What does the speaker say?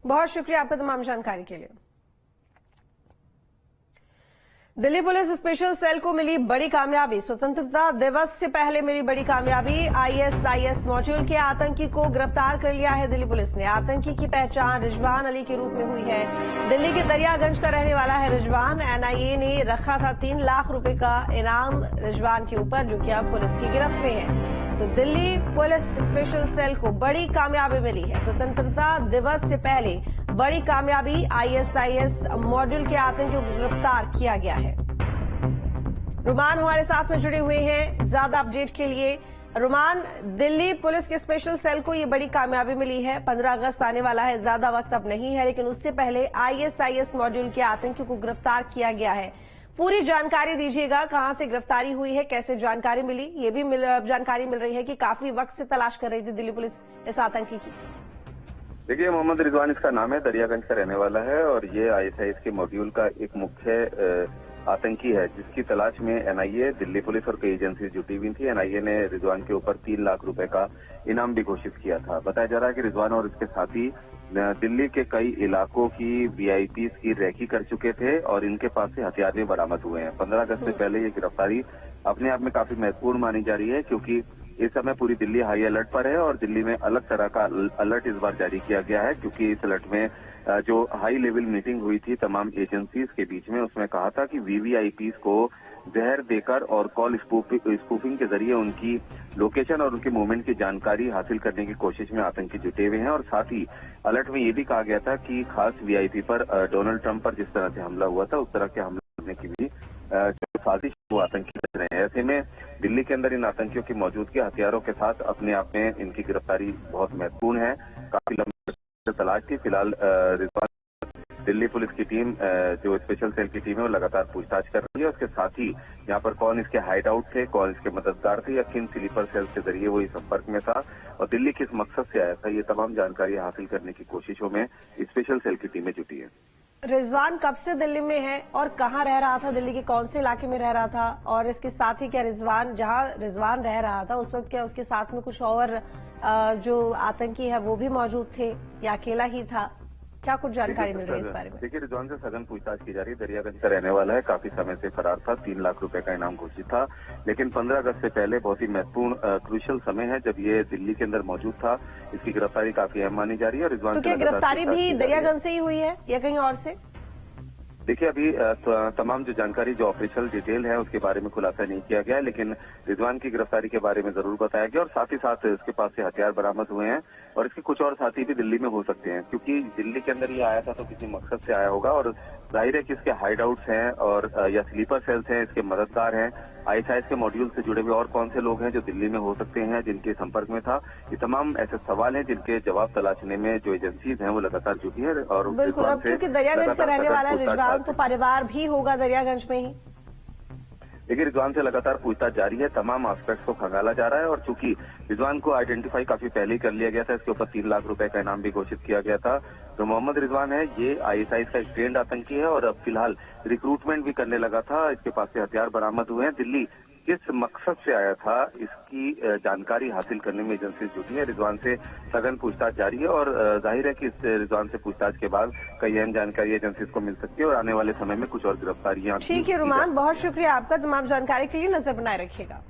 बहुत शुक्रिया आपका तमाम जानकारी के लिए। दिल्ली पुलिस स्पेशल सेल को मिली बड़ी कामयाबी। स्वतंत्रता दिवस से पहले मिली बड़ी कामयाबी। आईएसआईएस मॉड्यूल के आतंकी को गिरफ्तार कर लिया है दिल्ली पुलिस ने। आतंकी की पहचान रिजवान अली के रूप में हुई है। दिल्ली के दरियागंज का रहने वाला है रिजवान। एनआईए ने रखा था 3 लाख रुपए का इनाम रिजवान के ऊपर, जो कि अब पुलिस की गिरफ्त में है। तो दिल्ली पुलिस स्पेशल सेल को बड़ी कामयाबी मिली है। स्वतंत्रता दिवस से पहले बड़ी कामयाबी। आईएसआईएस मॉड्यूल के आतंकियों को गिरफ्तार किया गया है। रुमान हमारे साथ में जुड़े हुए हैं ज्यादा अपडेट के लिए। रुमान, दिल्ली पुलिस के स्पेशल सेल को ये बड़ी कामयाबी मिली है। 15 अगस्त आने वाला है, ज्यादा वक्त अब नहीं है, लेकिन उससे पहले आईएसआईएस मॉड्यूल के आतंकियों को गिरफ्तार किया गया है। पूरी जानकारी दीजिएगा, कहां से गिरफ्तारी हुई है, कैसे जानकारी मिली। ये भी जानकारी मिल रही है कि काफी वक्त से तलाश कर रही थी दिल्ली पुलिस इस आतंकी की। देखिए, मोहम्मद रिजवान इसका नाम है, दरियागंज का रहने वाला है और ये आईएसआईएस के मॉड्यूल का एक मुख्य आतंकी है, जिसकी तलाश में एनआईए, दिल्ली पुलिस और कई एजेंसी जुटी हुई थी। एनआईए ने रिजवान के ऊपर 3 लाख रुपए का इनाम भी घोषित किया था। बताया जा रहा है कि रिजवान और इसके साथी दिल्ली के कई इलाकों की वीआईपी की रैकी कर चुके थे और इनके पास से हथियार भी बरामद हुए हैं। 15 अगस्त से पहले ये गिरफ्तारी अपने आप में काफी महत्वपूर्ण मानी जा रही है, क्योंकि इस समय पूरी दिल्ली हाई अलर्ट पर है और दिल्ली में अलग तरह का अलर्ट इस बार जारी किया गया है, क्योंकि इस अलर्ट में जो हाई लेवल मीटिंग हुई थी तमाम एजेंसीज के बीच में, उसमें कहा था कि वीवीआईपीज को जहर देकर और कॉल स्पूफिंग के जरिए उनकी लोकेशन और उनके मूवमेंट की जानकारी हासिल करने की कोशिश में आतंकी जुटे हुए हैं। और साथ ही अलर्ट में ये भी कहा गया था कि खास वीआईपी पर डोनाल्ड ट्रंप पर जिस तरह से हमला हुआ था, उस तरह के हमला करने की भी जो साजिश वो आतंकी कर रहे हैं। ऐसे में दिल्ली के अंदर इन आतंकियों की मौजूदगी हथियारों के साथ अपने आप में इनकी गिरफ्तारी बहुत महत्वपूर्ण है। काफी लंबी तलाश थी। फिलहाल रिजवान दिल्ली पुलिस की टीम, जो स्पेशल सेल की टीम है, वो लगातार पूछताछ कर रही है। उसके साथ ही यहाँ पर कौन इसके हाइड आउट थे, कौन इसके मददगार थे, या किन स्लीपर सेल्स के जरिए वो इस संपर्क में था और दिल्ली किस मकसद से आया था, ये तमाम जानकारी हासिल करने की कोशिशों में स्पेशल सेल की टीमें जुटी है। रिजवान कब से दिल्ली में है और कहाँ रह रहा था, दिल्ली के कौन से इलाके में रह रहा था, और इसके साथ ही क्या रिजवान, जहाँ रिजवान रह रहा था उस वक्त क्या उसके साथ में कुछ और जो आतंकी है वो भी मौजूद थे या अकेला ही था? क्या कुछ जानकारी मिल रही है इस बारे में? देखिए, रिजवान से सघन पूछताछ की जा रही है। दरियागंज का रहने वाला है, काफी समय से फरार था। 3 लाख रुपए का इनाम घोषित था, लेकिन 15 अगस्त से पहले बहुत ही महत्वपूर्ण क्रूशियल समय है जब ये दिल्ली के अंदर मौजूद था। इसकी गिरफ्तारी काफी अहम मानी जा रही है। और रिजवान तो क्या गिरफ्तारी भी दरियागंज से ही हुई है या कहीं और से? देखिए, अभी तमाम जो जानकारी, जो ऑफिशियल डिटेल है, उसके बारे में खुलासा नहीं किया गया है, लेकिन रिजवान की गिरफ्तारी के बारे में जरूर बताया गया और साथ ही साथ इसके पास से हथियार बरामद हुए हैं और इसके कुछ और साथी भी दिल्ली में हो सकते हैं, क्योंकि दिल्ली के अंदर ये आया था तो किसी मकसद से आया होगा और जाहिर है कि इसके हाइड आउट्स हैं और या स्लीपर सेल्स हैं, इसके मददगार हैं। आईएसआईएस के मॉड्यूल से जुड़े हुए और कौन से लोग हैं जो दिल्ली में हो सकते हैं, जिनके संपर्क में था, ये तमाम ऐसे सवाल हैं जिनके जवाब तलाशने में जो एजेंसीज हैं वो लगातार जुटी है। और बिल्कुल, अब क्योंकि दरियागंज का रहने वाला रिजवान तो परिवार भी होगा दरियागंज में ही। देखिए, रिजवान से लगातार पूछताछ जारी है, तमाम एस्पेक्ट्स को खंगाला जा रहा है और चूंकि रिजवान को आइडेंटिफाई काफी पहले ही कर लिया गया था, इसके ऊपर 3 लाख रुपए का इनाम भी घोषित किया गया था। तो मोहम्मद रिजवान है, ये आईएसआईएस का एक ट्रेंड आतंकी है और अब फिलहाल रिक्रूटमेंट भी करने लगा था। इसके पास से हथियार बरामद हुए हैं। दिल्ली किस मकसद से आया था, इसकी जानकारी हासिल करने में एजेंसी जुटी है। रिजवान से सघन पूछताछ जारी है और जाहिर है कि इस रिजवान से पूछताछ के बाद कई अहम जानकारी एजेंसी को मिल सकती है और आने वाले समय में कुछ और गिरफ्तारियां। ठीक है रुमान, बहुत शुक्रिया आपका, तमाम जानकारी के लिए नजर बनाए रखिएगा।